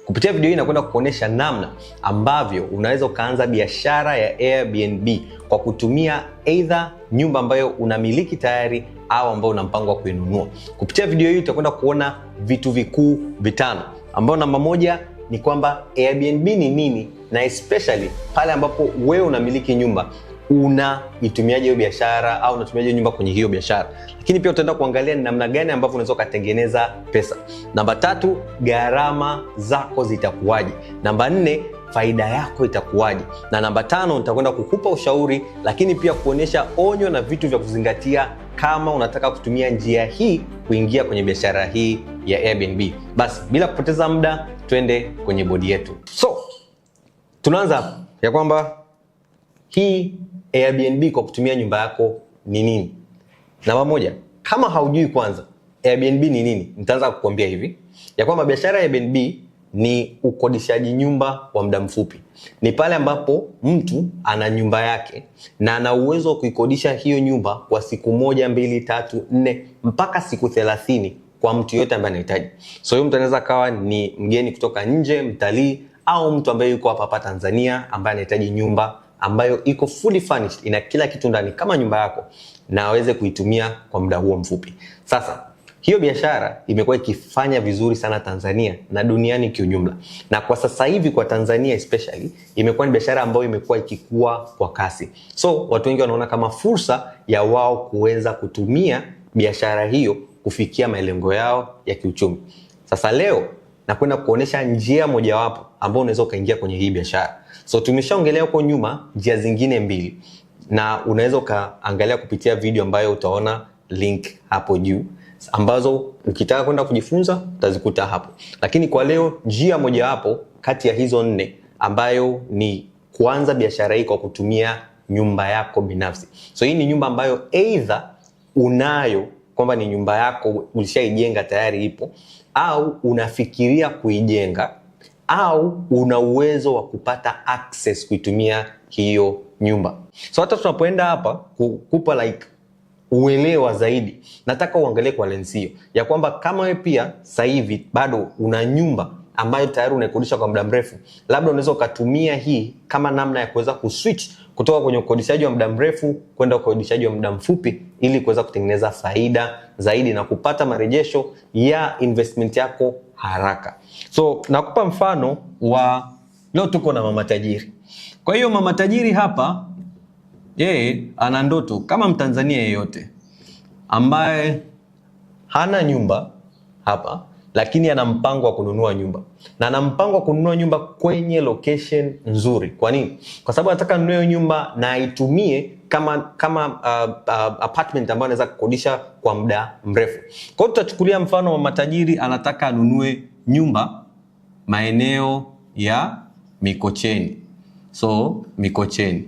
Kupitia video hii nakwenda kukuonesha namna ambavyo unaweza ukaanza biashara ya Airbnb kwa kutumia either nyumba ambayo unamiliki tayari au ambayo una mpango wa kuinunua. Kupitia video hii utakwenda kuona vitu vikuu vitano, ambao namba moja ni kwamba Airbnb ni nini, na especially pale ambapo wewe unamiliki nyumba unaitumiaje hiyo biashara au unatumiaje nyumba kwenye hiyo biashara. Lakini pia utaenda kuangalia ni namna gani ambavyo unaweza kutengeneza pesa. Namba tatu, gharama zako zitakuwaje. Namba nne, faida yako itakuwaje. Na namba tano, nitakwenda kukupa ushauri lakini pia kuonyesha onyo na vitu vya kuzingatia kama unataka kutumia njia hii kuingia kwenye biashara hii ya Airbnb. Basi bila kupoteza muda, twende kwenye bodi yetu. So, tunaanza ya kwamba hii Airbnb kwa kutumia nyumba yako ni nini? Namba moja, kama haujui kwanza Airbnb ni nini, nitaanza kukuambia hivi ya kwamba biashara ya Airbnb ni ukodishaji nyumba wa muda mfupi. Ni pale ambapo mtu ana nyumba yake na ana uwezo wa kuikodisha hiyo nyumba kwa siku 1, 2, 3, 4 mpaka siku 30 kwa mtu yote ambaye anahitaji. So huyo mtu anaweza kawa ni mgeni kutoka nje, mtalii, au mtu ambaye yuko hapa Tanzania ambaye anahitaji nyumba ambayo iko fully furnished, ina kila kitu ndani kama nyumba yako, na aweze kuitumia kwa muda huo mfupi. Sasa hiyo biashara imekuwa ikifanya vizuri sana Tanzania na duniani kiujumla. Na kwa sasa hivi kwa Tanzania especially imekuwa ni biashara ambayo imekuwa ikikua kwa kasi. So watu wengi wanaona kama fursa ya wao kuweza kutumia biashara hiyo kufikia malengo yao ya kiuchumi. Sasa leo nakwenda kuonesha njia mojawapo ambayo unaweza ukaingia kwenye hii biashara. So tumeshaongelea huko nyuma njia zingine mbili, na unaweza ukaangalia kupitia video ambayo utaona link hapo juu, ambazo ukitaka kwenda kujifunza utazikuta hapo. Lakini kwa leo njia mojawapo kati ya hizo 4 ambayo ni kuanza biashara hii kwa kutumia nyumba yako binafsi. So hii ni nyumba ambayo either unayo kwamba ni nyumba yako ulishaijenga tayari ipo, au unafikiria kuijenga, au una uwezo wa kupata access kuitumia hiyo nyumba. So hata tunapoenda hapa kukupa like uelewa zaidi, nataka uangalie kwa lens hiyo ya kwamba kama wewe pia sasa hivi bado una nyumba ambayo tayari unaikodisha kwa muda mrefu, labda unaweza ukatumia hii kama namna ya kuweza kuswitch kutoka kwenye ukodishaji wa muda mrefu kwenda ukodishaji wa muda mfupi, ili kuweza kutengeneza faida zaidi na kupata marejesho ya investment yako haraka. So nakupa mfano wa leo tuko na mama tajiri. Kwa hiyo mama tajiri hapa, yeye ana ndoto kama Mtanzania yeyote ambaye hana nyumba hapa, lakini ana mpango wa kununua nyumba. Na ana mpango wa kununua nyumba kwenye location nzuri. Kwa nini? Kwa sababu anataka anunue nyumba na aitumie kama apartment ambayo anaweza kukodisha kwa muda mrefu. Kwa hiyo tutachukulia mfano wa matajiri anataka anunue nyumba maeneo ya Mikocheni. So Mikocheni.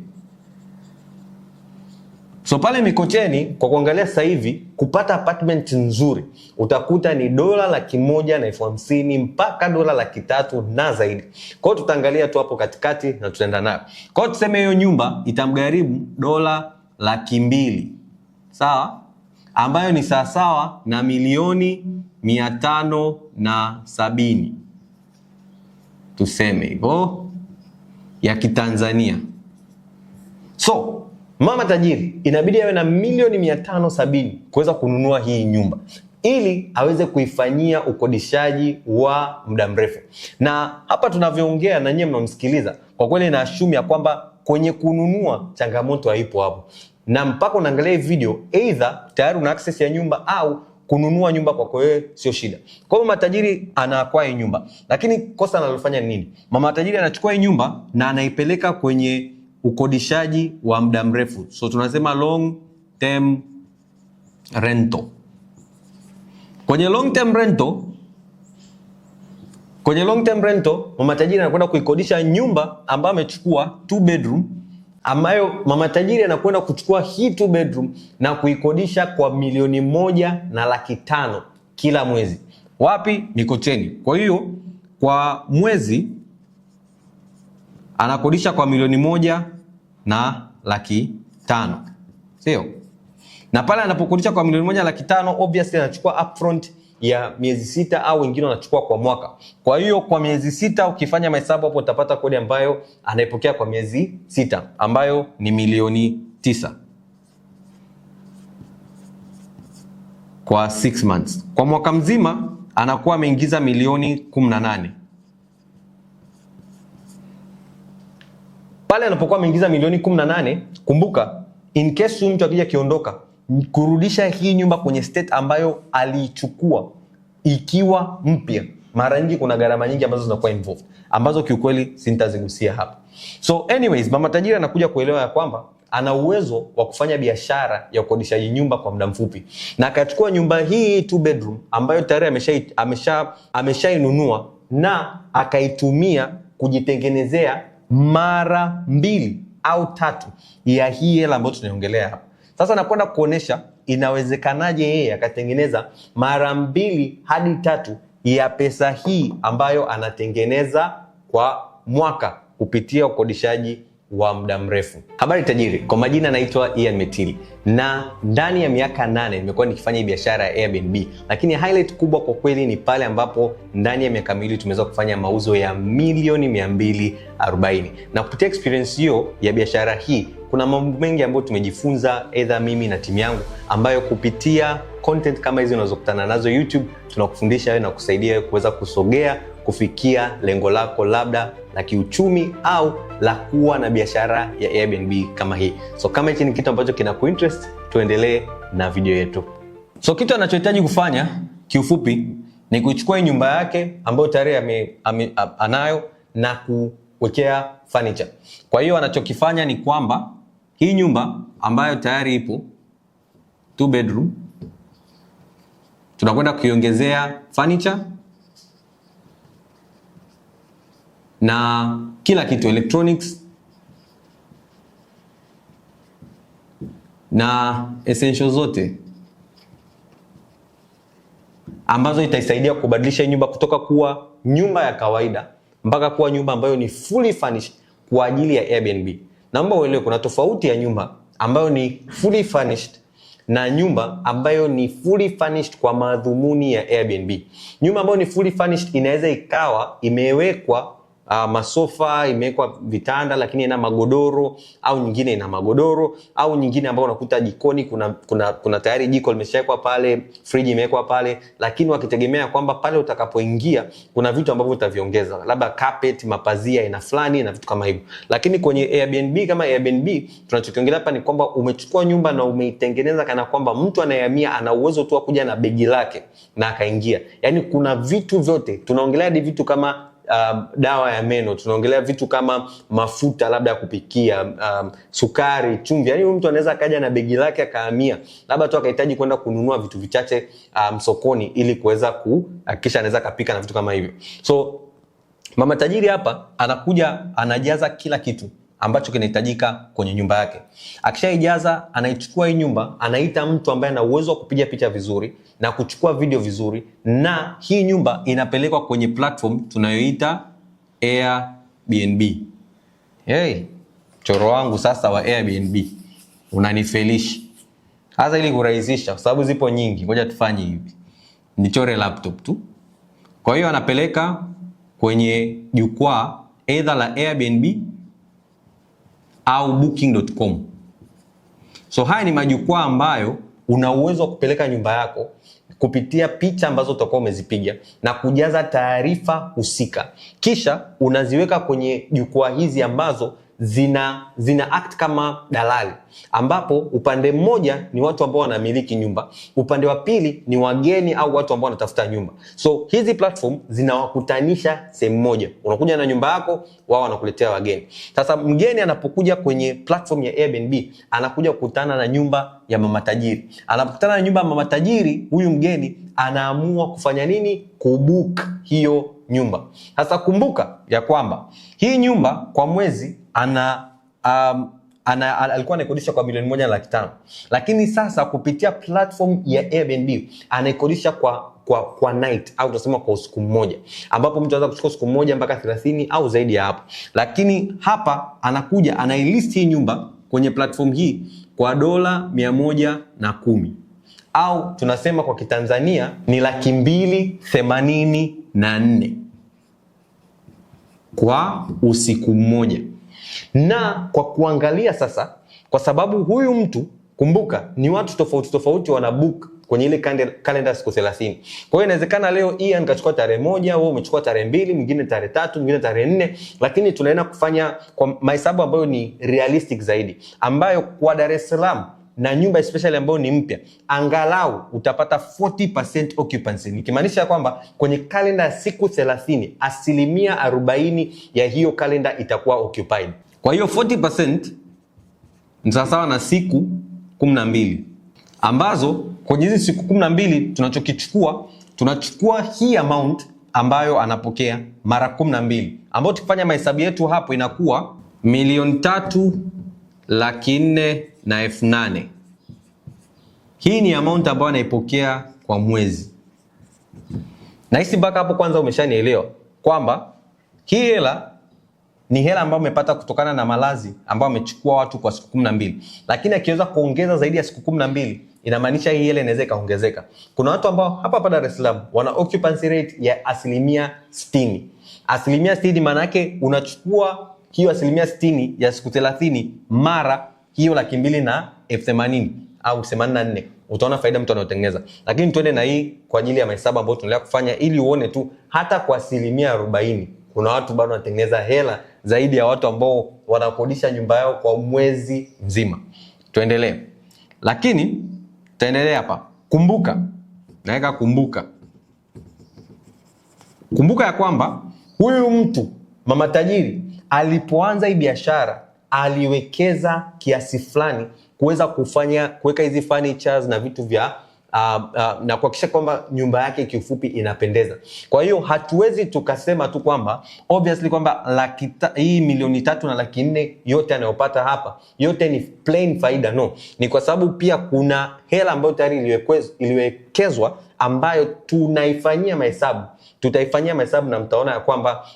So pale Mikocheni, kwa kuangalia sasa hivi kupata apartment nzuri utakuta ni $150,000 mpaka $300,000 na zaidi. Kwa hiyo tutaangalia tu hapo katikati na tutaenda nayo. Kwa hiyo tuseme hiyo nyumba itamgharimu $200,000. Sawa? Ambayo ni sawasawa na $570,000. Tuseme hivyo ya Kitanzania. So mama tajiri inabidi awe na $570,000 kuweza kununua hii nyumba ili aweze kuifanyia ukodishaji wa muda mrefu. Na hapa tunavyoongea na nyinyi mnamsikiliza, kwa kweli na assume ya kwamba kwenye kununua changamoto haipo hapo. Na mpaka unaangalia hii video either tayari una access ya nyumba au kununua nyumba kwako wewe sio shida. Kwa hiyo mama tajiri anakwaa hii nyumba, lakini kosa analofanya ni nini? Mama tajiri anachukua hii nyumba na anaipeleka kwenye ukodishaji wa muda mrefu. So tunasema long term rental. Kwenye long term rental, mama tajiri anakwenda kuikodisha nyumba ambayo amechukua 2 bedroom, ambayo mama tajiri anakwenda kuchukua hii 2 bedroom na kuikodisha kwa $1,500,000 kila mwezi. Wapi? Mikocheni. Kwa hiyo kwa mwezi anakodisha kwa $1,500,000. Sio? Na pale anapokodisha kwa $1,500,000 obviously anachukua upfront ya miezi 6 au wengine wanachukua kwa mwaka. Kwa hiyo kwa miezi 6 ukifanya mahesabu hapo utapata kodi ambayo anaipokea kwa miezi 6 ambayo ni milioni 9 kwa 6 months. Kwa mwaka mzima anakuwa ameingiza milioni 18. Pale anapokuwa ameingiza milioni 18, kumbuka in case mtu akija kiondoka, kurudisha hii nyumba kwenye state ambayo aliichukua ikiwa mpya, mara nyingi kuna gharama nyingi ambazo zinakuwa involved, ambazo kiukweli sintazigusia hapa. So anyways, mama tajiri anakuja kuelewa ya kwamba ana uwezo wa kufanya biashara ya ukodishaji nyumba kwa muda mfupi, na akachukua nyumba hii 2 bedroom ambayo tayari ameshainunua na akaitumia kujitengenezea mara 2 au 3 ya hii hela ambayo tunaongelea hapa. Sasa nakwenda kuonesha inawezekanaje yeye akatengeneza mara 2 hadi 3 ya pesa hii ambayo anatengeneza kwa mwaka kupitia ukodishaji wa muda mrefu. Habari tajiri, kwa majina naitwa Ian Metili, na ndani ya miaka 8 nimekuwa nikifanya biashara ya Airbnb, lakini highlight kubwa kwa kweli ni pale ambapo ndani ya miaka 2 tumeweza kufanya mauzo ya milioni 240. Na kupitia experience hiyo ya biashara hii kuna mambo mengi ambayo tumejifunza, either mimi na timu yangu, ambayo kupitia content kama hizi unazokutana nazo YouTube tunakufundisha wewe na kusaidia wewe kuweza kusogea kufikia lengo lako labda la kiuchumi au la kuwa na biashara ya Airbnb kama hii. So kama hichi ni kitu ambacho kina kuinterest, tuendelee na video yetu. So kitu anachohitaji kufanya kiufupi ni kuchukua nyumba yake ambayo tayari anayo na kuwekea furniture. Kwa hiyo anachokifanya ni kwamba hii nyumba ambayo tayari ipo 2 bedroom tunakwenda kuiongezea furniture na kila kitu, electronics na essentials zote ambazo itaisaidia kubadilisha nyumba kutoka kuwa nyumba ya kawaida mpaka kuwa nyumba ambayo ni fully furnished kwa ajili ya Airbnb. Naomba uelewe kuna tofauti ya nyumba ambayo ni fully furnished na nyumba ambayo ni fully furnished kwa madhumuni ya Airbnb. Nyumba ambayo ni fully furnished inaweza ikawa imewekwa masofa, imewekwa vitanda lakini ina magodoro, au nyingine ina magodoro, au nyingine ambayo unakuta jikoni kuna tayari jiko limeshawekwa pale, friji imewekwa pale, lakini wakitegemea kwamba pale utakapoingia kuna vitu ambavyo utaviongeza, labda carpet, mapazia ina fulani na vitu kama hivyo. Lakini kwenye Airbnb kama Airbnb tunachokiongelea hapa ni kwamba umechukua nyumba na umeitengeneza kana kwamba mtu anayehamia ana uwezo tu wa kuja na begi lake na akaingia. Yaani kuna vitu vyote, tunaongelea hadi vitu kama dawa ya meno, tunaongelea vitu kama mafuta labda ya kupikia, sukari, chumvi. Yaani mtu anaweza akaja na begi lake akahamia, labda tu akahitaji kwenda kununua vitu vichache sokoni ili kuweza kisha anaweza kapika na vitu kama hivyo. So mama tajiri hapa anakuja anajaza kila kitu ambacho kinahitajika kwenye nyumba yake. Akishaijaza anaichukua hii nyumba, anaita mtu ambaye ana uwezo wa kupiga picha vizuri na kuchukua video vizuri, na hii nyumba inapelekwa kwenye platform tunayoita Airbnb. Hey, choro wangu sasa wa Airbnb unanifelishi. Hasa ili kurahisisha, kwa sababu zipo nyingi, ngoja tufanye hivi. Nichore laptop tu. Kwa hiyo anapeleka kwenye jukwaa either la Airbnb au booking.com. So haya ni majukwaa ambayo una uwezo wa kupeleka nyumba yako kupitia picha ambazo utakuwa umezipiga na kujaza taarifa husika. Kisha unaziweka kwenye jukwaa hizi ambazo zina act kama dalali, ambapo upande mmoja ni watu ambao wanamiliki nyumba, upande wa pili ni wageni au watu ambao wanatafuta nyumba. So hizi platform zinawakutanisha sehemu moja. Unakuja na nyumba yako, wao wanakuletea wageni. Sasa mgeni anapokuja kwenye platform ya Airbnb, anakuja kukutana na nyumba ya mama tajiri. Anapokutana na nyumba ya mama tajiri, huyu mgeni anaamua kufanya nini? Kubook hiyo nyumba. Sasa kumbuka ya kwamba hii nyumba kwa mwezi alikuwa anakodisha kwa milioni 1.5, lakini sasa kupitia platform ya Airbnb anakodisha kwa night, au tunasema kwa usiku mmoja, ambapo mtu anaweza kuchukua usiku mmoja mpaka 30 au zaidi ya hapo. Lakini hapa anakuja anailist hii nyumba kwenye platform hii kwa $110. au tunasema kwa Kitanzania ni 284,000 kwa usiku mmoja. Na kwa kuangalia sasa, kwa sababu huyu mtu, kumbuka ni watu tofauti tofauti wana book kwenye ile kalenda siku 30. Kwa hiyo inawezekana leo Ian kachukua tarehe 1, wewe umechukua tarehe 2, mwingine tarehe 3, mwingine tarehe 4, lakini tunaenda kufanya kwa mahesabu ambayo ni realistic zaidi, ambayo kwa Dar es Salaam na nyumba especially ambayo ni mpya, angalau utapata 40% occupancy. Nikimaanisha kwamba kwenye kalenda ya siku 30, 40% ya hiyo kalenda itakuwa occupied. Kwa hiyo 40% ni sawa na siku 12, ambazo kwenye hizi siku 12 tunachukua hii amount ambayo anapokea mara 12, ambayo tukifanya mahesabu yetu hapo inakuwa 304,800. Hii ni amount ambayo anaipokea kwa mwezi. Na hisi mpaka hapo kwanza umeshanielewa kwamba hii hela ni hela ambayo umepata kutokana na malazi ambayo amechukua watu kwa siku 12. Lakini akiweza kuongeza zaidi ya siku 12, inamaanisha hii hela inaweza ikaongezeka. Kuna watu ambao hapa Dar es Salaam wana occupancy rate ya 60%. 60% maana yake unachukua hiyo 60% ya siku 30 mara hiyo 280,000 au 84. Utaona faida mtu anayotengeneza. Lakini tuende na hii kwa ajili ya mahesabu ambayo tunaendelea kufanya ili uone tu hata kwa 40% kuna watu bado wanatengeneza hela zaidi ya watu ambao wanakodisha nyumba yao kwa mwezi mzima. Tuendelee. Lakini tutaendelea hapa. Kumbuka. Naweka kumbuka ya kwamba huyu mtu mama tajiri alipoanza hii biashara aliwekeza kiasi fulani kuweza kuweka hizi furnitures na vitu vya na kuhakikisha kwamba nyumba yake kiufupi inapendeza. Kwa hiyo hatuwezi tukasema tu kwamba obviously kwamba hii 3 na 400,000 yote anayopata hapa yote ni plain faida. No, ni kwa sababu pia kuna hela ambayo tayari iliwekezwa ambayo tunaifanyia mahesabu. Tutaifanyia mahesabu na mtaona ya kwamba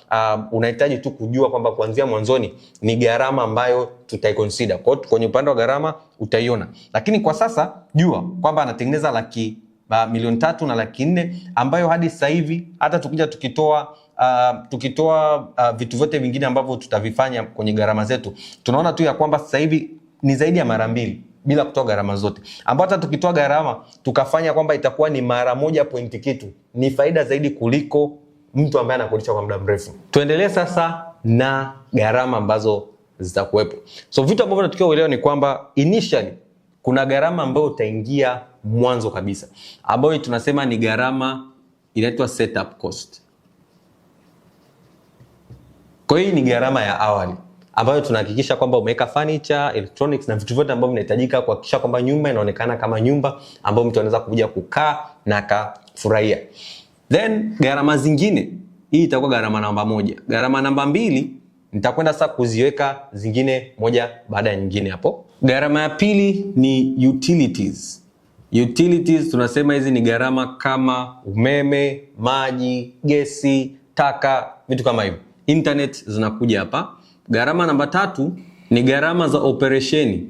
unahitaji tu kujua kwamba kuanzia mwanzoni ni gharama ambayo tutaiconsider. Kwa hiyo kwenye upande wa gharama utaiona. Lakini kwa sasa jua kwamba anatengeneza 3 na 400,000 ambayo hadi sasa hivi hata tukija tukitoa vitu vyote vingine ambavyo tutavifanya kwenye gharama zetu, tunaona tu ya kwamba sasa hivi ni zaidi ya mara 2 bila kutoa gharama zote, ambapo hata tukitoa gharama tukafanya kwamba itakuwa ni mara 1 kitu, ni faida zaidi kuliko mtu ambaye anakodisha kwa muda mrefu. Tuendelee sasa na gharama ambazo zitakuwepo. So vitu ambavyo tunatakiwa uelewe ni kwamba initially kuna gharama ambayo utaingia mwanzo kabisa, ambayo tunasema ni gharama inaitwa setup cost. Kwa hiyo ni gharama ya awali ambayo tunahakikisha kwamba umeweka furniture, electronics na vitu vyote ambavyo vinahitajika kuhakikisha kwamba nyumba inaonekana kama nyumba ambayo mtu anaweza kuja kukaa na akafurahia. Then gharama zingine, hii itakuwa gharama namba 1. Gharama namba 2 nitakwenda sasa kuziweka zingine moja baada ya nyingine hapo. Gharama ya pili ni utilities. Utilities tunasema hizi ni gharama kama umeme, maji, gesi, taka, vitu kama hivyo. Internet zinakuja hapa. Gharama namba 3 ni gharama za operesheni.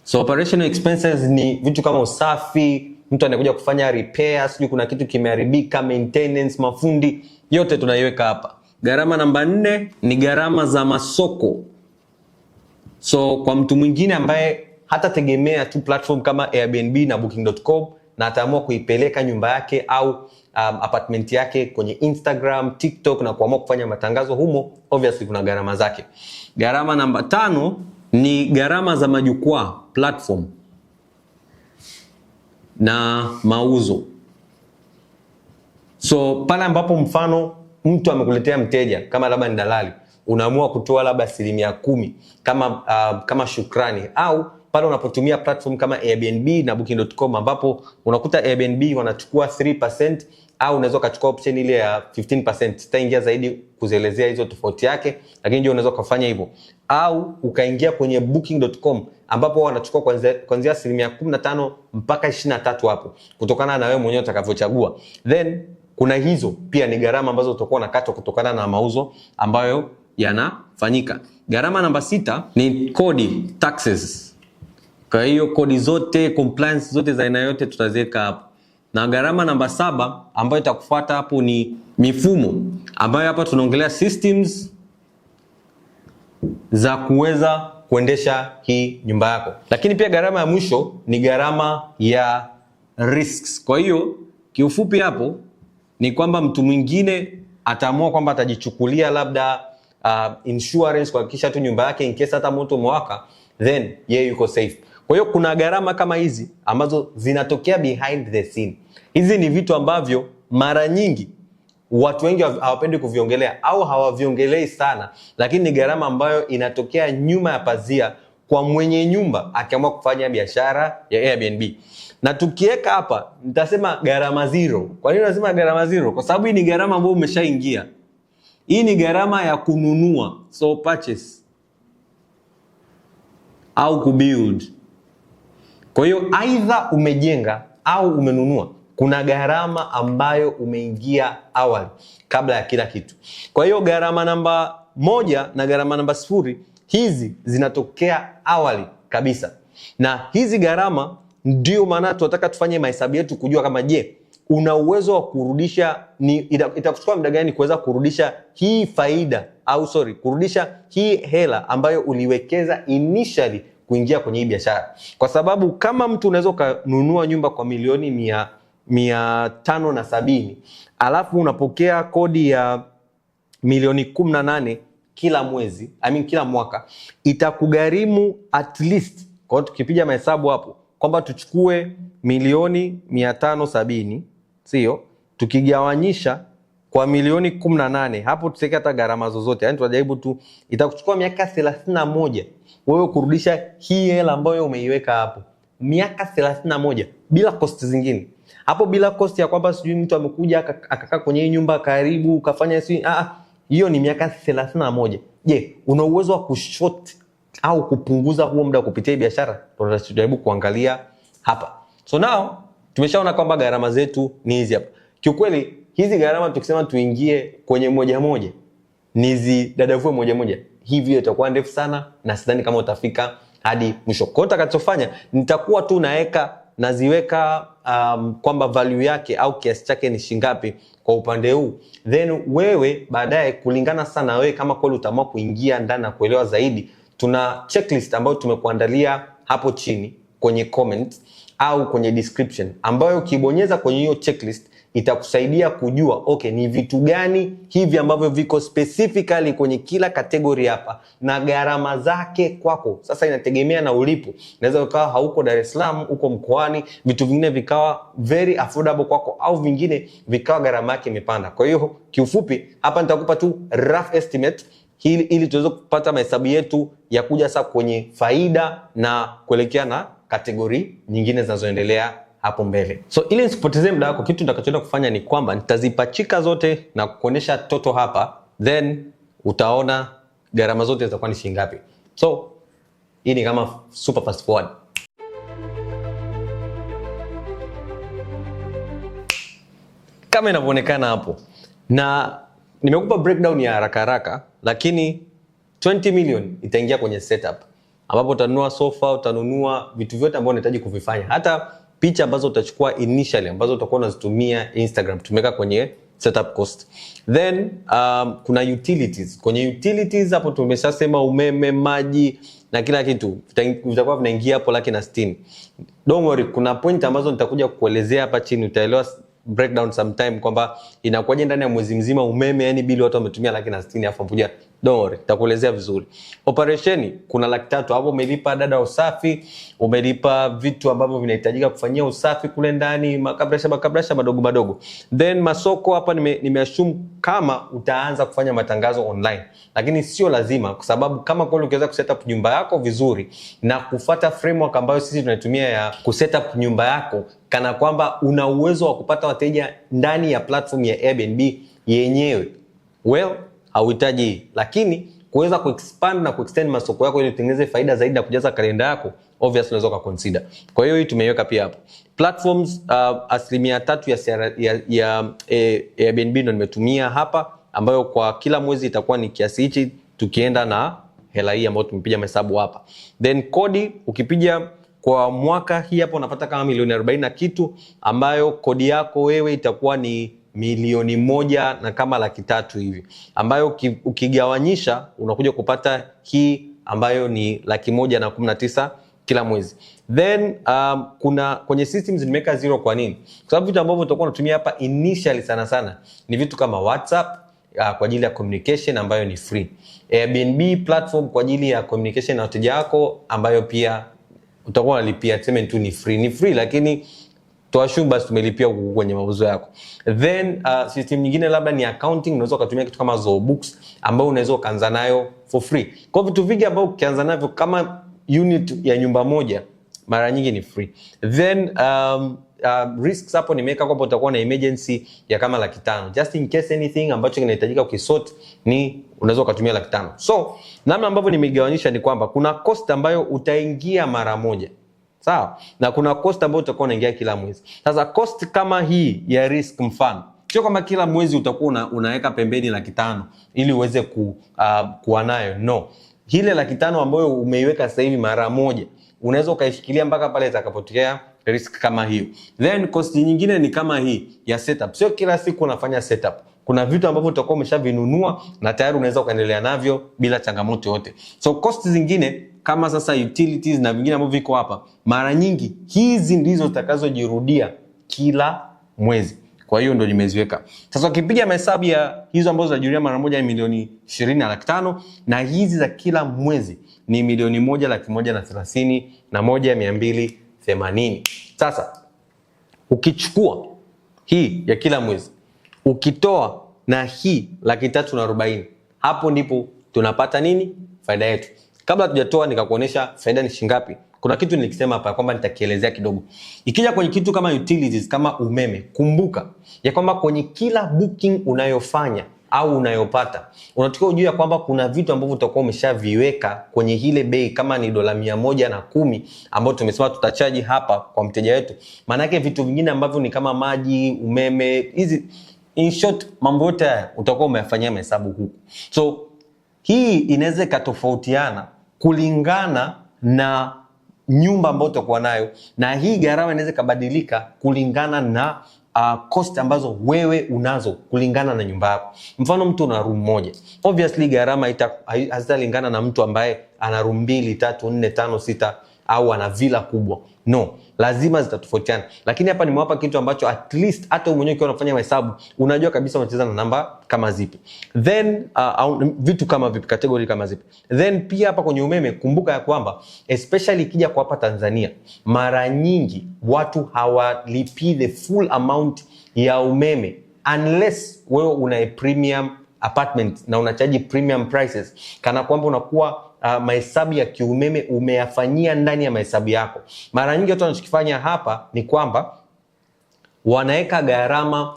So operational expenses ni vitu kama usafi, mtu anakuja kufanya repairs, sijui kuna kitu kimeharibika, maintenance, mafundi, yote tunaiweka hapa. Gharama namba 4 ni gharama za masoko. So kwa mtu mwingine ambaye hata tegemea tu platform kama Airbnb na Booking.com na ataamua kuipeleka nyumba yake au apartment yake kwenye Instagram, TikTok na kuamua kufanya matangazo humo, obviously kuna gharama zake. Gharama namba 5 ni gharama za majukwaa, platform na mauzo. So pale ambapo mfano mtu amekuletea mteja kama labda ni dalali, unaamua kutoa labda 10% kama shukrani, au pale unapotumia platform kama Airbnb na Booking.com ambapo unakuta Airbnb wanachukua 3% au unaweza kuchukua option ile ya 15%. Sitaingia zaidi kuzielezea hizo tofauti yake, lakini ndio unaweza kufanya hivyo. Au ukaingia kwenye Booking.com ambapo wanachukua kuanzia 15% mpaka 23 hapo, kutokana na wewe mwenyewe utakavyochagua. Then kuna hizo pia ni gharama ambazo utakuwa unakatwa kutokana na mauzo ambayo yanafanyika. Gharama namba 6 ni kodi, taxes. Kwa hiyo kodi zote, compliance zote za aina yote tutaziweka hapo. Na gharama namba 7 ambayo itakufuata hapo ni mifumo, ambayo hapa tunaongelea systems za kuweza kuendesha hii nyumba yako. Lakini pia gharama ya mwisho ni gharama ya risks. Kwa hiyo kiufupi hapo ni kwamba mtu mwingine ataamua kwamba atajichukulia labda insurance kuhakikisha tu nyumba yake in case hata moto umewaka, then yeye yuko safe. Kwa hiyo kuna gharama kama hizi ambazo zinatokea behind the scene. Hizi ni vitu ambavyo mara nyingi watu wengi hawapendi kuviongelea au hawaviongelei sana, lakini ni gharama ambayo inatokea nyuma ya pazia kwa mwenye nyumba akiamua kufanya biashara ya Airbnb. Na tukiweka hapa nitasema gharama zero. Kwa nini nasema gharama zero? Kwa sababu hii ni gharama ambayo umeshaingia. Hii ni gharama ya kununua, so purchase au kubuild. Kwa hiyo aidha umejenga au umenunua, kuna gharama ambayo umeingia awali kabla ya kila kitu. Kwa hiyo gharama namba 1 na gharama namba 0 hizi zinatokea awali kabisa. Na hizi gharama ndio maana tunataka tufanye mahesabu yetu kujua kama je, una uwezo wa kurudisha, itakuchukua muda gani kuweza kurudisha hii faida au kurudisha hii hela ambayo uliwekeza initially kuingia kwenye hii biashara. Kwa sababu kama mtu unaweza kununua nyumba kwa milioni 570 alafu unapokea kodi ya milioni 18 kila mwezi, kila mwaka, itakugharimu at least, kwa hiyo tukipiga mahesabu hapo kwamba tuchukue milioni 570, sio? Tukigawanyisha kwa milioni 18, hapo tuseke hata gharama zozote. Yaani tunajaribu tu itakuchukua miaka 31 wewe kurudisha hii hela ambayo umeiweka hapo. Miaka 31 bila cost zingine. Hapo bila cost ya kwamba sijui mtu amekuja akakaa kwenye hii nyumba karibu ukafanya hiyo ni miaka 31. Je, una uwezo wa kushort au kupunguza huo muda kupitia biashara? Tunajaribu kuangalia hapa. So now tumeshaona kwamba gharama zetu ni hizi hapa. Kiukweli hizi gharama tukisema tuingie kwenye moja nizidadavue moja, hivyo itakuwa ndefu sana na sidhani kama utafika hadi mwisho. Kwa hiyo nitakachofanya nitakuwa tu naziweka kwamba value yake au kiasi chake ni shingapi kwa upande huu. Then wewe baadaye kulingana sana wewe kama kweli utaamua kuingia ndani na kuelewa zaidi, tuna checklist ambayo tumekuandalia hapo chini kwenye comment au kwenye description, ambayo ukibonyeza kwenye hiyo checklist itakusaidia kujua ni vitu gani hivi ambavyo viko specifically kwenye kila category hapa na gharama zake kwako. Sasa inategemea na ulipo. Inaweza ukawa hauko Dar es Salaam, uko mkoani, vitu vingine vikawa very affordable kwako au vingine vikawa gharama yake imepanda. Kwa hiyo kiufupi hapa nitakupa tu rough estimate ili tuweze kupata mahesabu yetu ya kuja sasa kwenye faida na kuelekea na kategori nyingine zinazoendelea hapo mbele. So ili nisipotezee muda wako, kitu nitakachoenda kufanya ni kwamba nitazipachika zote na kuonesha toto hapa, then utaona gharama zote zitakuwa ni shilingi ngapi. So hii ni kama super fast forward. Kama inavyoonekana hapo, na nimekupa breakdown ya haraka, lakini 20 million itaingia kwenye setup, ambapo utanunua sofa, utanunua vitu vyote ambavyo unahitaji kuvifanya. Hata picha ambazo utachukua initially ambazo utakuwa unazitumia Instagram tumeka kwenye setup cost. Then kuna utilities. Kwenye utilities hapo tumeshasema umeme, maji na kila kitu vitakuwa vinaingia hapo 160,000. Don't worry, kuna point ambazo nitakuja kukuelezea hapa chini, utaelewa breakdown sometime kwamba inakuwaje ndani ya mwezi mzima umeme, yani bili watu wametumia 160,000 hapo mpuja. Don't worry, nitakuelezea vizuri. Operation kuna 300,000 hapo, umelipa dada usafi, umelipa vitu ambavyo vinahitajika kufanyia usafi kule ndani, makabrasha madogo. Then masoko hapa nimeassume kama utaanza kufanya matangazo online. Lakini sio lazima, kwa sababu kama kweli ukiweza kusetup nyumba yako vizuri na kufuata framework ambayo sisi tunatumia ya kusetup nyumba yako kana kwamba una uwezo wa kupata wateja ndani ya platform ya Airbnb yenyewe, hauhitaji. Lakini kuweza kuexpand na kuextend masoko yako ili utengeneze faida zaidi na kujaza kalenda yako, obviously unaweza kuconsider. Kwa hiyo hii tumeiweka pia hapo. Platforms 3% ya Airbnb ndio nimetumia hapa, ambayo kwa kila mwezi itakuwa ni kiasi hichi tukienda na hela hii ambayo tumepiga mahesabu hapa. Then kodi ukipiga kwa mwaka hii hapo unapata kama milioni 40 na kitu, ambayo kodi yako wewe itakuwa ni milioni 1 na kama 300,000 hivi, ambayo ukigawanyisha unakuja kupata hii ambayo ni 119,000 kila mwezi. Then kuna kwenye systems nimeweka 0. Kwa nini? Kwa sababu vitu ambavyo utakuwa unatumia hapa initially sana ni vitu kama WhatsApp kwa ajili ya communication ambayo ni free. Airbnb platform kwa ajili ya communication na wateja wako ambayo pia utakuwa unalipia, tuseme tu ni free lakini tuashumu basi tumelipia kwenye mauzo yako. Then system nyingine labda ni accounting, unaweza kutumia kitu kama Zobooks ambayo unaweza kuanza nayo for free. Kwa vitu vingi ambavyo ukianza navyo kama unit ya nyumba moja mara nyingi ni free. Then risks hapo nimeweka kwamba utakuwa na emergency ya kama 500,000 just in case anything ambacho kinahitajika ukisort, ni unaweza kutumia 500,000. So namna ambavyo nimegawanyisha ni kwamba kuna cost ambayo utaingia mara moja, sawa, na kuna cost ambayo utakuwa unaingia kila mwezi. Sasa cost kama hii ya risk, mfano sio kama kila mwezi utakuwa unaweka pembeni 500,000 ili uweze kuwa nayo, no. Ile 500,000 ambayo umeiweka sasa hivi mara moja unaweza ukaishikilia mpaka pale itakapotokea risk kama hiyo. Then cost nyingine ni kama hii ya setup. Sio kila siku unafanya setup. Kuna vitu ambavyo utakuwa umeshavinunua na tayari unaweza kuendelea navyo bila changamoto yote. So cost zingine kama sasa utilities na vingine ambavyo viko hapa, mara nyingi hizi ndizo zitakazojirudia kila mwezi. Kwa hiyo ndio nimeziweka. Sasa ukipiga mahesabu ya hizo ambazo zinajirudia mara moja ni milioni 20 na 500,000, na hizi za kila mwezi ni milioni 1,130,000 na 1,280. Sasa ukichukua hii ya kila mwezi ukitoa na hii 340,000, hapo ndipo tunapata nini? Faida yetu. Kabla hatujatoa nikakuonesha faida ni shingapi, kuna kitu nilikisema hapa kwamba nitakielezea kidogo. Ikija kwenye kitu kama utilities kama umeme, kumbuka ya kwamba kwenye kila booking unayofanya au unayopata unatakiwa ujue kwamba kuna vitu ambavyo utakuwa umeshaviweka kwenye ile bei, kama ni $110 ambayo tumesema tutachaji hapa kwa mteja wetu. Maana yake vitu vingine ambavyo ni kama maji, umeme, hizi in short mambo yote utakuwa umeyafanyia mahesabu huku. So hii inaweza ikatofautiana kulingana na nyumba ambayo utakuwa nayo, na hii gharama inaweza kubadilika kulingana na cost ambazo wewe unazo kulingana na nyumba yako. Mfano mtu una room moja, obviously gharama hazitalingana na mtu ambaye ana room 2, 3, 4, 5, 6 au ana villa kubwa. No, lazima zitatofautiana. Lakini hapa nimewapa kitu ambacho at least hata wewe mwenyewe ukiwa unafanya mahesabu unajua kabisa unacheza na namba kama zipi. Then vitu kama vipi, category kama zipi. Then pia hapa kwenye umeme kumbuka ya kwamba especially ikija kwa hapa Tanzania, mara nyingi watu hawalipi the full amount ya umeme unless wewe una a premium apartment na unachaji premium prices, kana kwamba unakuwa mahesabu ya kiumeme umeyafanyia ndani ya mahesabu yako. Mara nyingi watu wanachokifanya hapa ni kwamba wanaweka gharama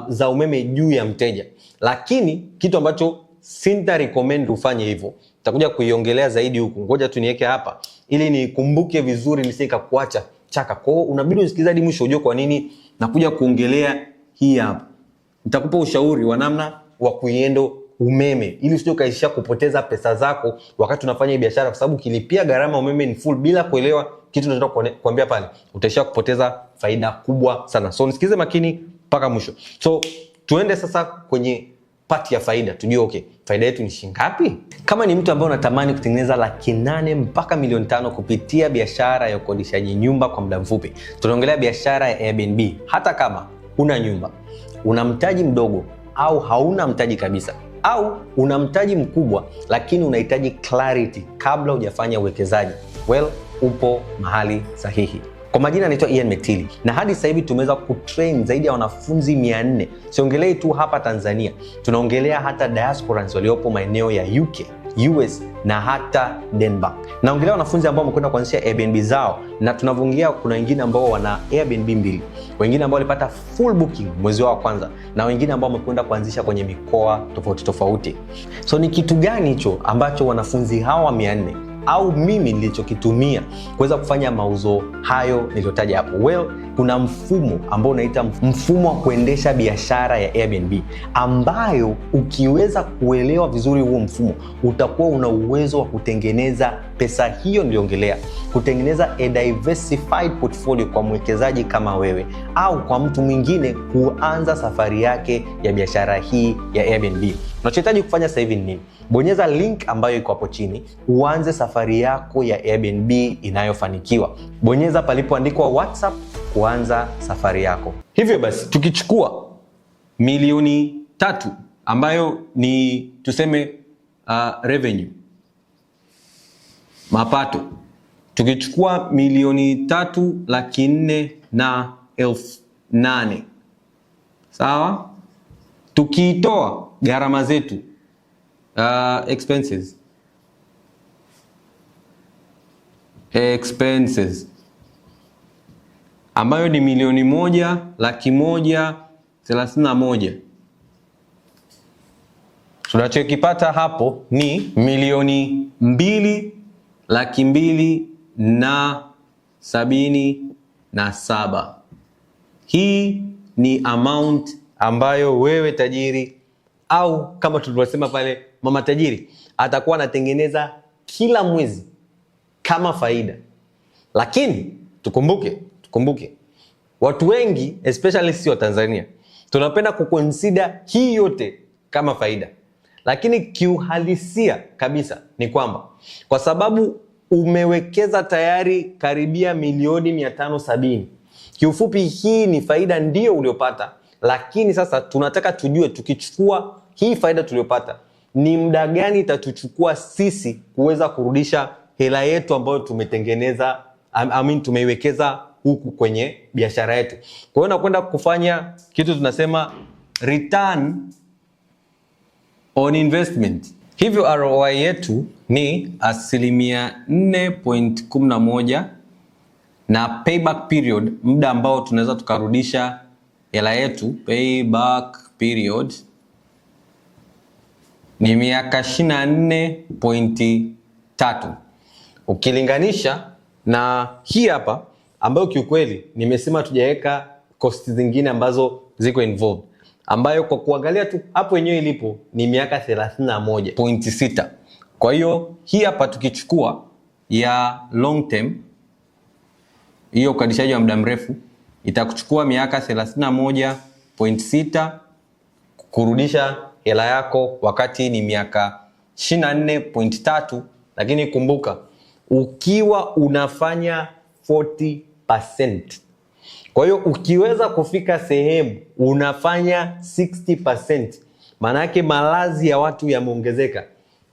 za umeme juu ya mteja, lakini kitu ambacho sinta recommend ufanye hivyo. Nitakuja kuiongelea zaidi huku, ngoja tu niweke hapa ili nikumbuke vizuri nisika kuacha chaka. Kwa hiyo unabidi usikilize hadi mwisho ujue kwa nini nakuja kuongelea hii hapa. Nitakupa ushauri wa namna wa kuiendo umeme ili usije ukaishia kupoteza pesa zako wakati unafanya biashara, kwa sababu ukilipia gharama umeme ni full bila kuelewa kitu ninachotaka kuambia pale, utaishia kupoteza faida kubwa sana. So nisikize makini mpaka mwisho. So tuende sasa kwenye part ya faida, tujue okay, faida yetu ni shingapi? Kama ni mtu ambaye unatamani kutengeneza 800,000 mpaka milioni 5 kupitia biashara ya ukodishaji nyumba kwa muda mfupi, tunaongelea biashara ya Airbnb. Hata kama una nyumba, una mtaji mdogo au hauna mtaji kabisa, au una mtaji mkubwa lakini unahitaji clarity kabla hujafanya uwekezaji, well, upo mahali sahihi. Kwa majina naitwa Ian Metili na hadi sasa hivi tumeweza kutrain zaidi ya wanafunzi 400. Siongelei tu hapa Tanzania, tunaongelea hata diasporans waliopo maeneo ya UK, US na hata Denmark. Naongelea wanafunzi ambao wamekwenda kuanzisha Airbnb zao, na tunavyoongea kuna wengine ambao wana Airbnb 2, wengine ambao walipata full booking mwezi wa kwanza, na wengine ambao wamekwenda kuanzisha kwenye mikoa tofauti tofauti. So ni kitu gani hicho ambacho wanafunzi hawa 400 au mimi nilichokitumia kuweza kufanya mauzo hayo niliyotaja hapo. Well, kuna mfumo ambao unaita mfumo wa kuendesha biashara ya Airbnb, ambayo ukiweza kuelewa vizuri huo mfumo, utakuwa una uwezo wa kutengeneza pesa hiyo niliongelea, kutengeneza a diversified portfolio kwa mwekezaji kama wewe au kwa mtu mwingine kuanza safari yake ya biashara hii ya Airbnb. Unachohitaji kufanya sasa hivi ni nini? Bonyeza link ambayo iko hapo chini, uanze safari yako ya Airbnb inayofanikiwa. Bonyeza palipoandikwa WhatsApp kuanza safari yako. Hivyo basi, tukichukua milioni 3 ambayo ni tuseme revenue, mapato, tukichukua milioni 3,408,000, sawa? Tukiitoa gharama zetu, expenses ambayo ni milioni 1,131,000, tunachokipata hapo ni milioni 2,277,000. Hii ni amount ambayo wewe tajiri, au kama tulivyosema pale mama tajiri, atakuwa anatengeneza kila mwezi kama faida. Lakini tukumbuke watu wengi, especially sisi wa Tanzania, tunapenda kuconsider hii yote kama faida, lakini kiuhalisia kabisa ni kwamba kwa sababu umewekeza tayari karibia milioni 570, kiufupi hii ni faida ndio uliopata. Lakini sasa tunataka tujue, tukichukua hii faida tuliyopata, ni muda gani itatuchukua sisi kuweza kurudisha hela yetu ambayo tumetengeneza, tumeiwekeza huku kwenye biashara yetu. Kwa hiyo nakwenda kufanya kitu tunasema return on investment. Hivyo ROI yetu ni 4.11%, na payback period, muda ambao tunaweza tukarudisha hela yetu, payback period ni miaka 24.3. Ukilinganisha na hii hapa ambayo kiukweli nimesema tujaweka cost zingine ambazo ziko involved, ambayo kwa kuangalia tu hapo wenyewe ilipo ni miaka 31.6. Kwa hiyo hii hapa tukichukua ya long term, hiyo ukadishaji wa muda mrefu, itakuchukua miaka 31.6 kurudisha hela yako, wakati ni miaka 24.3. Lakini kumbuka, ukiwa unafanya 40%, kwa hiyo ukiweza kufika sehemu unafanya 60%, maana yake malazi ya watu yameongezeka.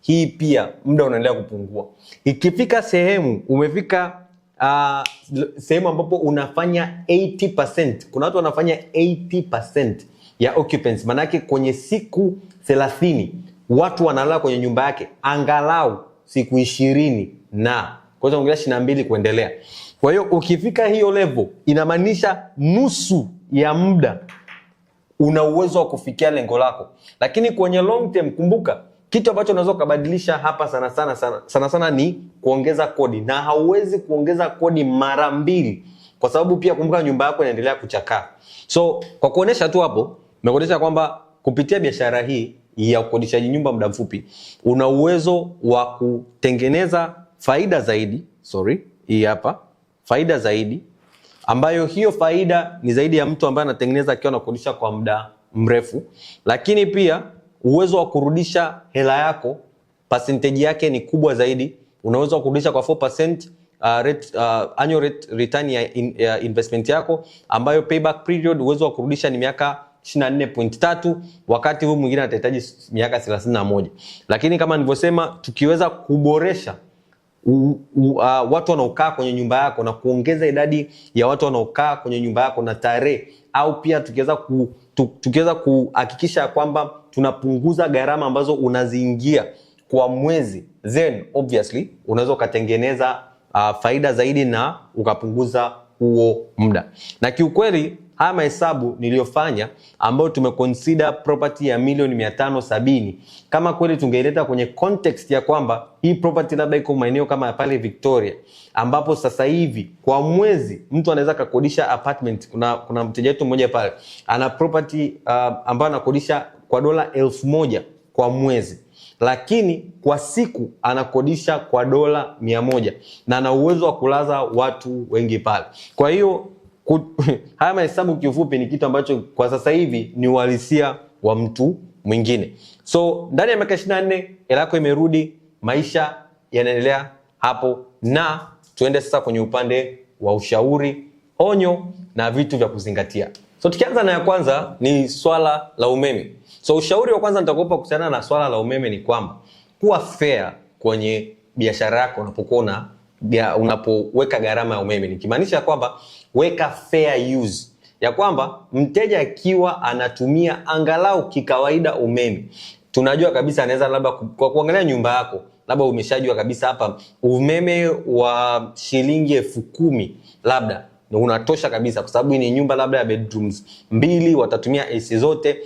Hii pia muda unaendelea kupungua. Ikifika sehemu umefika sehemu ambapo unafanya 80%, kuna watu wanafanya 80% ya occupancy, maana yake kwenye siku 30 watu wanalala kwenye nyumba yake angalau siku 20, na kwa hiyo ongelea 22 kuendelea. Kwa hiyo ukifika hiyo level, inamaanisha nusu ya muda una uwezo wa kufikia lengo lako. Lakini kwenye long term, kumbuka kitu ambacho unaweza kubadilisha hapa sana sana ni kuongeza kodi, na hauwezi kuongeza kodi mara mbili, kwa sababu pia kumbuka nyumba yako inaendelea kuchakaa. So kwa kuonesha tu hapo, nimekuonesha kwamba kupitia biashara hii ya ukodishaji nyumba muda mfupi una uwezo wa kutengeneza faida zaidi. Hii hapa faida zaidi, ambayo hiyo faida ni zaidi ya mtu ambaye anatengeneza akiwa anakodisha kwa muda mrefu. Lakini pia uwezo wa kurudisha hela yako, percentage yake ni kubwa zaidi. Unaweza kurudisha kwa 4% annual return ya investment yako, ambayo payback period uwezo wa kurudisha ni miaka 24.3, wakati huu mwingine atahitaji miaka 31. Lakini kama nilivyosema, tukiweza kuboresha watu wanaokaa kwenye nyumba yako na kuongeza idadi ya watu wanaokaa kwenye nyumba yako na tarehe, au pia tukiweza kuhakikisha kwamba tunapunguza gharama ambazo unaziingia kwa mwezi, then obviously unaweza ukatengeneza faida zaidi na ukapunguza huo muda. Na kiukweli haya mahesabu niliyofanya ambayo tumeconsider property ya $570,000, kama kweli tungeileta kwenye context ya kwamba hii property labda iko maeneo kama pale Victoria, ambapo sasa hivi kwa mwezi mtu anaweza kukodisha apartment. Kuna mteja wetu mmoja pale ana property ambayo anakodisha kwa $1,000 kwa mwezi, lakini kwa siku anakodisha kwa $100 na ana uwezo wa kulaza watu wengi pale. Kwa hiyo haya mahesabu kiufupi ni kitu ambacho kwa sasa hivi ni uhalisia wa mtu mwingine. So ndani ya miaka 24 hela yako imerudi, maisha yanaendelea hapo, na tuende sasa kwenye upande wa ushauri, onyo na vitu vya kuzingatia. So tukianza na ya kwanza ni swala la umeme. So ushauri wa kwanza nitakupa kuhusiana na swala la umeme ni kwamba kuwa fair kwenye biashara yako unapoweka gharama ya umeme. Nikimaanisha kwamba weka fair use, ya kwamba mteja akiwa anatumia angalau kikawaida umeme, tunajua kabisa anaweza labda kwa kuangalia nyumba yako, labda umeshajua kabisa hapa umeme wa shilingi 10,000 labda na unatosha kabisa, kwa sababu ni nyumba labda ya bedrooms 2, watatumia AC zote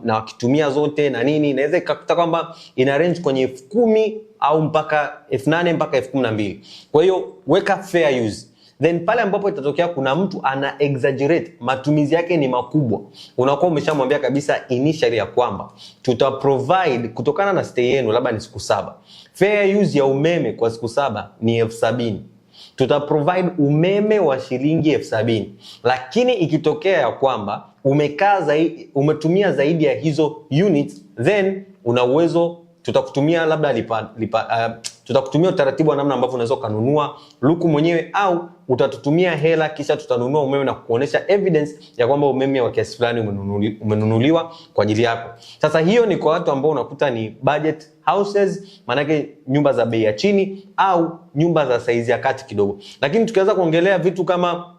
na wakitumia zote na nini, inaweza ikakuta kwamba ina range kwenye 10,000 au mpaka 8,000 mpaka 12,000. Kwa hiyo weka fair use. Then pale ambapo itatokea kuna mtu ana exaggerate, matumizi yake ni makubwa, unakuwa umeshamwambia kabisa initially ya kwamba tuta provide kutokana na stay yenu labda ni siku 7. Fair use ya umeme kwa siku 7 ni 70,000. Tuta provide umeme wa shilingi 70,000. Lakini ikitokea ya kwamba umetumia zaidi ya hizo units, then una uwezo, tutakutumia labda tutakutumia utaratibu wa namna ambavyo unaweza kununua luku mwenyewe, au utatutumia hela kisha tutanunua umeme na kukuonesha evidence ya kwamba umeme wa kiasi fulani umenunuliwa kwa ajili yako. Sasa hiyo ni kwa watu ambao unakuta ni budget houses, manake nyumba za bei ya chini au nyumba za size ya kati kidogo. Lakini tukianza kuongelea vitu kama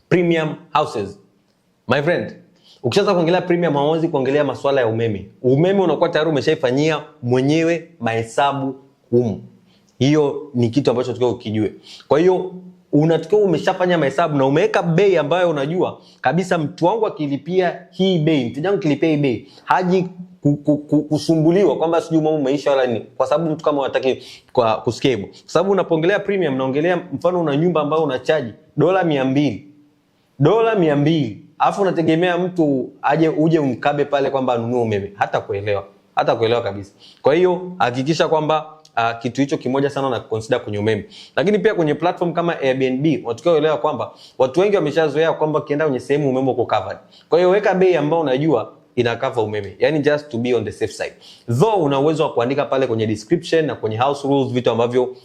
premium houses, my friend, ukishaanza kuongelea premium, hauwezi kuongelea masuala ya umeme. Umeme unakuwa tayari umeshaifanyia mwenyewe mahesabu humu. Hiyo ni kitu ambacho tukao ukijue. Kwa hiyo unatakiwa umeshafanya mahesabu na umeweka bei ambayo unajua kabisa mtu wangu akilipia hii bei, mteja wangu akilipia hii bei, haji kusumbuliwa kwamba sijui mambo maisha wala nini, kwa sababu mtu kama unataka kwa kusikia. Kwa sababu unapoongelea premium naongelea mfano una nyumba ambayo unachaji $200, alafu unategemea mtu uje umkabe pale kwamba anunue umeme, hata kuelewa kabisa. Kwa hiyo hakikisha kwamba kitu hicho kimoja sana na consider kwenye umeme. Lakini pia kwenye platform kama Airbnb, watukaelewa kwamba watu wengi wameshazoea kwamba kienda kwenye sehemu umeme uko covered. Kwa hiyo weka bei ambayo unajua ina cover umeme, yani just to be on the safe side. Though una uwezo wa kuandika pale kwenye description na kwenye house rules vitu ambavyo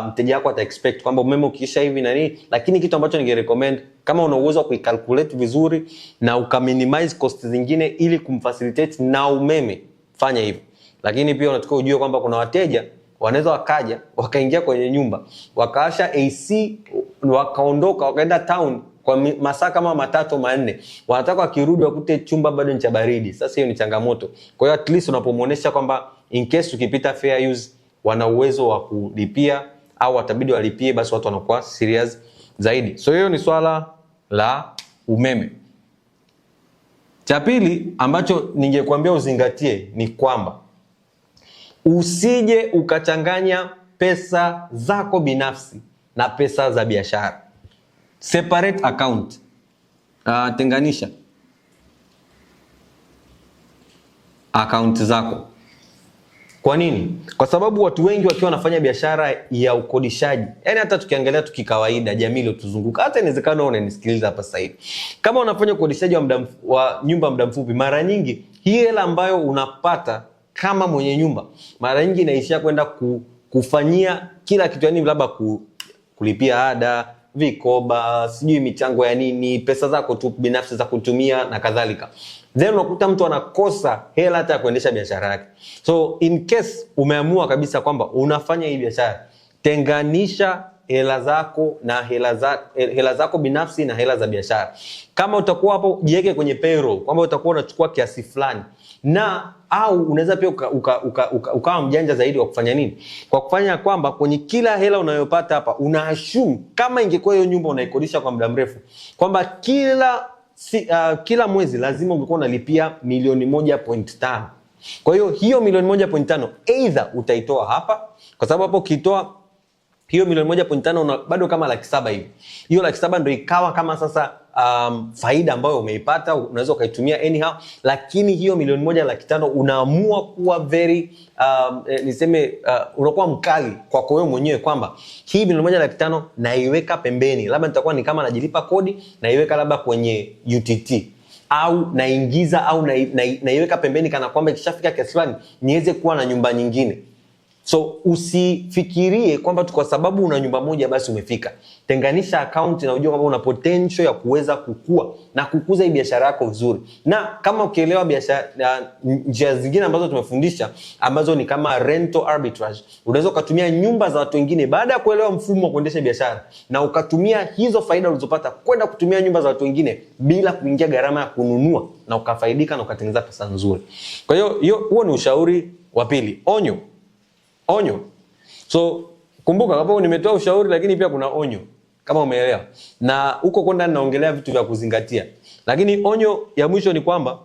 mteja wako ata expect kwamba umeme ukiisha hivi na nini, lakini kitu ambacho ningerecommend kama una uwezo wa kuicalculate vizuri na ukaminimize cost zingine ili kumfacilitate na umeme, fanya hivyo. Lakini pia unatakiwa ujue kwamba kuna wateja wanaweza wakaja wakaingia kwenye nyumba wakaasha AC wakaondoka wakaenda town kwa masaa kama 3-4, wanataka wakirudi wakute chumba bado ni cha baridi. Sasa hiyo ni changamoto. Kwa hiyo at least unapomuonesha kwamba in case ukipita fair use wana uwezo wa kulipia au watabidi walipie, basi watu wanakuwa serious zaidi. So hiyo ni swala la umeme. Cha pili ambacho ningekuambia uzingatie ni kwamba usije ukachanganya pesa zako binafsi na pesa za biashara. Separate account. Tenganisha account zako. Kwa nini? Kwa sababu watu wengi wakiwa wanafanya biashara ya ukodishaji, yani hata tukiangalia tukikawaida jamii iliyotuzunguka, hata inawezekana unanisikiliza hapa sasa hivi, kama unafanya ukodishaji wa nyumba muda mfupi, mara nyingi hii hela ambayo unapata kama mwenye nyumba mara nyingi inaishia kwenda kufanyia kila kitu, yani labda kulipia ada, vikoba, sijui michango ya nini, pesa zako tu binafsi za kutumia na kadhalika. Then unakuta mtu anakosa hela hata ya kuendesha biashara yake. So in case umeamua kabisa kwamba unafanya hii biashara, tenganisha hela zako na hela zako binafsi na hela za biashara. Kama utakuwa hapo, jiweke kwenye payroll kwamba utakuwa unachukua kiasi fulani, na au unaweza pia ukawa mjanja zaidi wa kufanya nini? Kwa kufanya kwamba kwenye kila hela unayopata hapa una assume kama ingekuwa hiyo nyumba unaikodisha kwa muda mrefu, kwamba kila kila mwezi lazima ungekuwa unalipia milioni 1.5. Kwa hiyo milioni 1.5 either utaitoa hapa, kwa sababu hapo ukitoa hiyo milioni 1.5 bado kama 700,000 hivi. Hiyo 700,000 ndio ikawa kama sasa faida ambayo umeipata, unaweza ukaitumia anyhow. Lakini hiyo milioni 1.5 unaamua kuwa very unakuwa mkali kwako wewe mwenyewe kwamba hii milioni 1.5 naiweka pembeni, labda nitakuwa ni kama najilipa kodi, naiweka labda kwenye UTT au naingiza au naiweka pembeni kana kwamba ikishafika kiasi fulani niweze kuwa na nyumba nyingine. So usifikirie kwamba kwa sababu una nyumba moja basi umefika. Tenganisha account na ujue kwamba una potential ya kuweza kukua na kukuza hii biashara yako vizuri. Na kama ukielewa biashara njia zingine ambazo tumefundisha ambazo ni kama rental arbitrage, unaweza kutumia nyumba za watu wengine baada ya kuelewa mfumo wa kuendesha biashara, na ukatumia hizo faida ulizopata kwenda kutumia nyumba za watu wengine bila kuingia gharama ya kununua, na ukafaidika na ukatengeneza pesa nzuri. Kwa hiyo huo ni ushauri wa pili. Onyo. So kumbuka hapo nimetoa ushauri lakini pia kuna onyo, kama umeelewa. Na huko kwa ndani naongelea vitu vya kuzingatia. Lakini onyo ya mwisho ni kwamba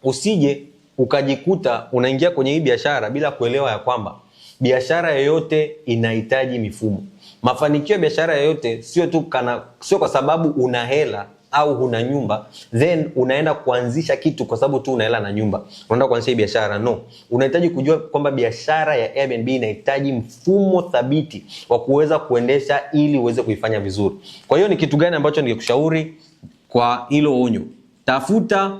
usije ukajikuta unaingia kwenye hii biashara bila kuelewa ya kwamba biashara yoyote inahitaji mifumo. Mafanikio ya biashara yoyote sio kwa sababu una hela au huna nyumba then unaenda kuanzisha kitu kwa sababu tu una hela na nyumba unaenda kuanzisha hii biashara. No, unahitaji kujua kwamba biashara ya Airbnb inahitaji mfumo thabiti wa kuweza kuendesha ili uweze kuifanya vizuri. Kwa hiyo ni kitu gani ambacho ningekushauri kwa hilo onyo? Tafuta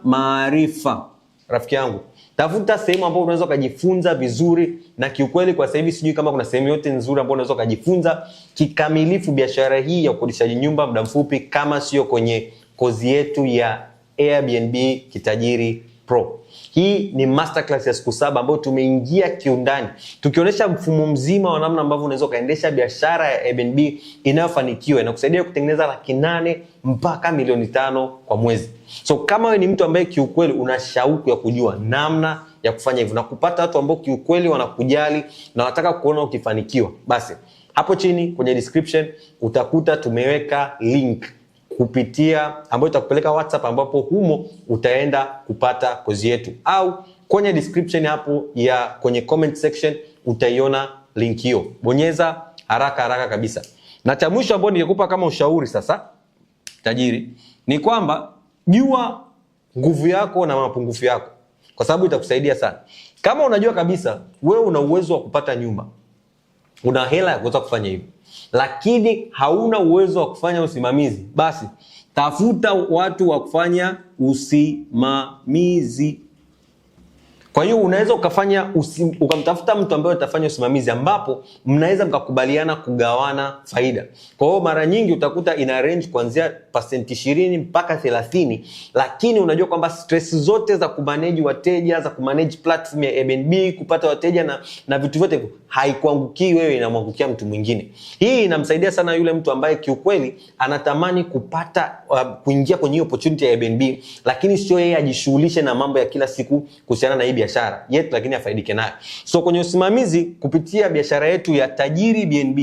maarifa. Rafiki yangu, tafuta sehemu ambayo unaweza kujifunza vizuri, na kiukweli kwa sasa hivi sijui kama kuna sehemu yote nzuri ambayo unaweza kujifunza kikamilifu biashara hii ya kukodishaji nyumba muda mfupi kama sio kwenye kozi yetu ya Airbnb Kitajiri Pro. Hii ni masterclass ya siku 7 ambayo tumeingia kiundani tukionyesha mfumo mzima wa namna ambavyo unaweza kaendesha biashara ya Airbnb inayofanikiwa na kusaidia kutengeneza 800,000 mpaka 500,000 kwa mwezi. So kama wewe ni mtu ambaye kiukweli una shauku ya kujua namna ya kufanya hivyo na kupata watu ambao kiukweli wanakujali na wanataka kuona ukifanikiwa, basi hapo chini kwenye description utakuta tumeweka link kupitia ambayo itakupeleka WhatsApp, ambapo humo utaenda kupata kozi yetu, au kwenye description hapo ya kwenye comment section utaiona link hiyo. Bonyeza haraka kabisa. Na cha mwisho ambao ningekupa kama ushauri sasa tajiri ni kwamba jua nguvu yako na mapungufu yako, kwa sababu itakusaidia sana. Kama unajua kabisa wewe una uwezo wa kupata nyumba, una hela ya kuweza kufanya hivyo, lakini hauna uwezo wa kufanya usimamizi, basi tafuta watu wa kufanya usimamizi. Kwa hiyo unaweza ukamtafuta mtu ambaye atafanya usimamizi, ambapo mnaweza mkakubaliana kugawana faida. Kwa hiyo mara nyingi utakuta ina range kuanzia 20% mpaka 30%, lakini unajua kwamba stress zote za kumanage wateja, za kumanage platform ya Airbnb, kupata wateja na vitu vyote haikuangukii wewe, inamwangukia mtu mwingine. Hii inamsaidia sana yule mtu ambaye kiukweli anatamani kupata kuingia kwenye opportunity ya Airbnb, lakini sio yeye ajishughulishe na mambo ya kila siku kuhusiana na hii biashara yetu, lakini afaidike nayo. So kwenye usimamizi kupitia biashara yetu ya Tajiri BNB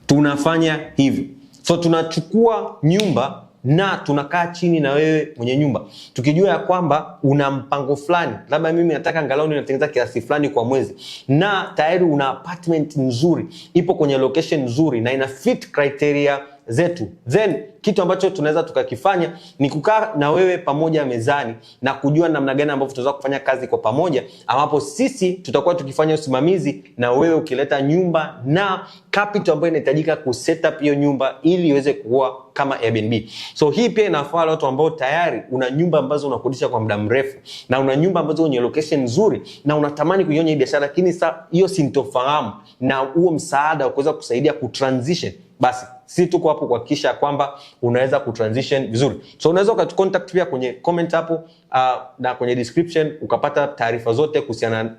tunafanya hivi. So tunachukua nyumba na tunakaa chini na wewe mwenye nyumba, tukijua ya kwamba una mpango fulani, labda mimi nataka angalau ninatengeneza kiasi fulani kwa mwezi, na tayari una apartment nzuri, ipo kwenye location nzuri na ina fit criteria zetu. Then kitu ambacho tunaweza tukakifanya ni kukaa na wewe pamoja mezani na kujua namna gani ambavyo tunaweza kufanya kazi kwa pamoja, ambapo sisi tutakuwa tukifanya usimamizi na wewe ukileta nyumba na capital ambayo inahitajika ku set up hiyo nyumba ili iweze kuwa kama Airbnb. So hii pia inafaa watu ambao tayari una nyumba ambazo unakodisha kwa muda mrefu, na una nyumba ambazo kwenye location nzuri na unatamani kuiona hii biashara, lakini hiyo sintofahamu na huo msaada wa kuweza kusaidia kutransition, basi sisi tuko hapo kuhakikisha kwamba unaweza kutransition vizuri. So unaweza ukatucontact pia kwenye comment hapo na kwenye description ukapata taarifa zote kuhusiana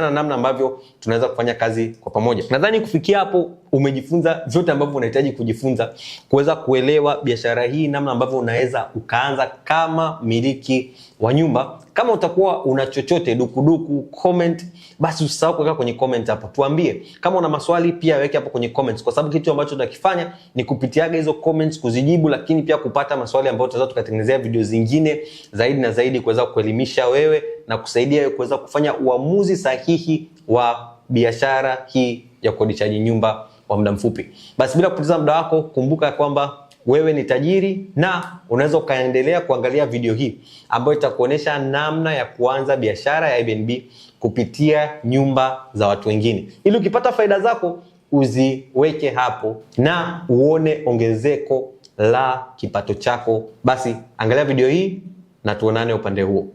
na namna ambavyo tunaweza kufanya kazi kwa pamoja. Nadhani kufikia hapo umejifunza vyote ambavyo unahitaji kujifunza kuweza kuelewa biashara hii, namna ambavyo unaweza ukaanza kama miliki wa nyumba. Kama utakuwa una chochote dukuduku, comment, basi usisahau kuweka kwenye comment hapo. Tuambie kama una maswali, pia weke hapo kwenye comments, kwa sababu kitu ambacho tunakifanya ni kupitiaga hizo comments kuzijibu, lakini pia kupata maswali ambayo tutaweza tukatengenezea video zingine zaidi na zaidi kuweza kuelimisha wewe na kusaidia wewe kuweza kufanya uamuzi sahihi wa biashara hii ya ukodishaji nyumba wa muda mfupi. Basi bila kupoteza muda wako, kumbuka kwamba wewe ni tajiri na unaweza ukaendelea kuangalia video hii ambayo itakuonesha namna ya kuanza biashara ya Airbnb kupitia nyumba za watu wengine, ili ukipata faida zako uziweke hapo na uone ongezeko la kipato chako. Basi angalia video hii na tuonane upande huo.